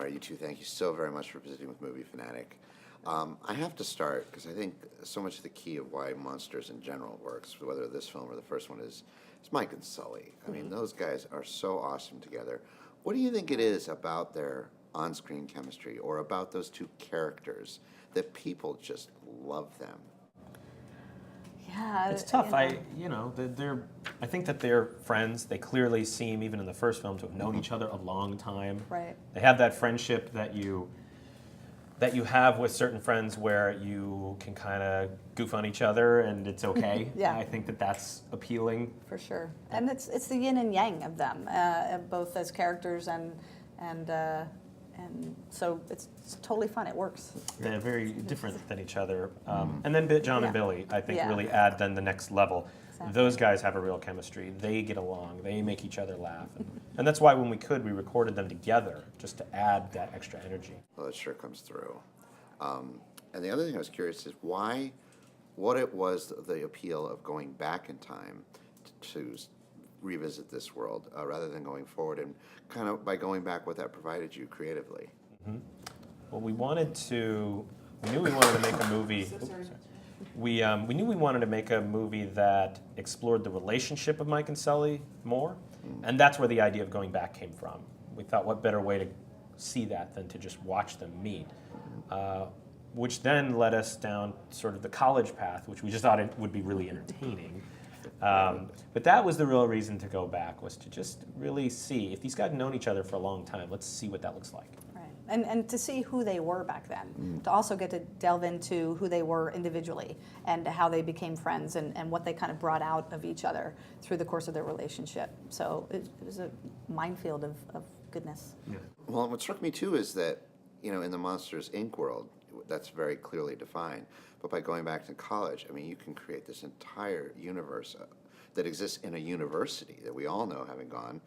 right, you two, thank you so very much for visiting with Movie Fanatic. I have to start because I think so much of the key of why Monsters in general works, whether this film or the first one, is Mike and Sulley. I mean, those guys are so awesome together. What do you think it is about their on-screen chemistry or about those two characters that people just love them? Yeah, It's tough. you know. I think that they're friends. They clearly seem, even in the first film, to have known each other a long time. Right. They have that friendship that you have with certain friends, where you can kind of goof on each other and it's okay. Yeah. I think that that's appealing. For sure, and it's the yin and yang of them, both as characters and so it's totally fun. It works. They're very different than each other. And then John and Billy, I think, Yeah. really add then the next level. Exactly. Those guys have a real chemistry. They get along. They make each other laugh. And that's why when we recorded them together, just to add that extra energy. Well, it sure comes through. And the other thing I was curious is what it was, the appeal of going back in time to revisit this world rather than going forward, and kind of by going back, what that provided you creatively. Well, we knew we wanted to make a movie. We knew we wanted to make a movie that explored the relationship of Mike and Sulley more, and that's where the idea of going back came from. We thought, what better way to see that than to just watch them meet, which then led us down sort of the college path, which we just thought it would be really entertaining. But that was the real reason to go back, was to just really see, if these guys had known each other for a long time, let's see what that looks like. Right, and to see who they were back then, to also get to delve into who they were individually and how they became friends and what they kind of brought out of each other through the course of their relationship. So it was a minefield of goodness. Yeah. Well, what struck me too is that, in the Monsters, Inc. world, that's very clearly defined. But by going back to college, I mean, you can create this entire universe that exists in a university that we all know, having gone.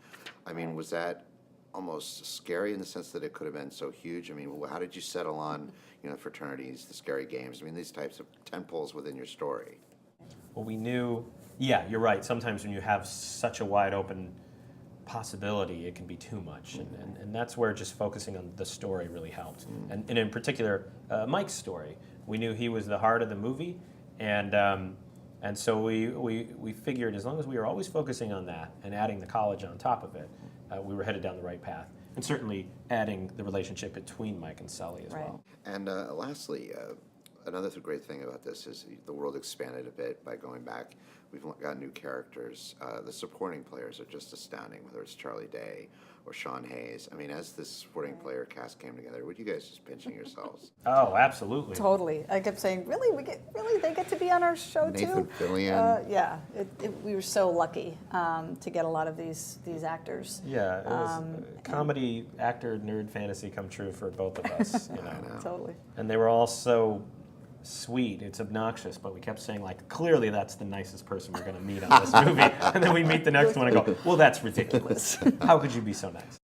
I mean, was that almost scary in the sense that it could have been so huge? I mean, how did you settle on, fraternities, the scary games? I mean, these types of tentpoles within your story. Well, we knew, yeah, you're right. Sometimes when you have such a wide open possibility, it can be too much. And that's where just focusing on the story really helped. And in particular, Mike's story. We knew he was the heart of the movie, and so we figured, as long as we were always focusing on that and adding the college on top of it, we were headed down the right path. And certainly adding the relationship between Mike and Sulley as well. And lastly, another great thing about this is the world expanded a bit by going back. We've got new characters. The supporting players are just astounding, whether it's Charlie Day or Sean Hayes. I mean, as this supporting player cast came together, were you guys just pinching yourselves? Oh, absolutely. Totally. I kept saying, really, they get to be on our show Nathan too. Fillion. Yeah, we were so lucky to get a lot of these actors. Yeah, it was comedy, actor, nerd fantasy come true for both of us. Totally. And they were all so sweet. It's obnoxious, but we kept saying, like, clearly that's the nicest person we're going to meet on this movie. And then we meet the next one and go, well, that's ridiculous. How could you be so nice?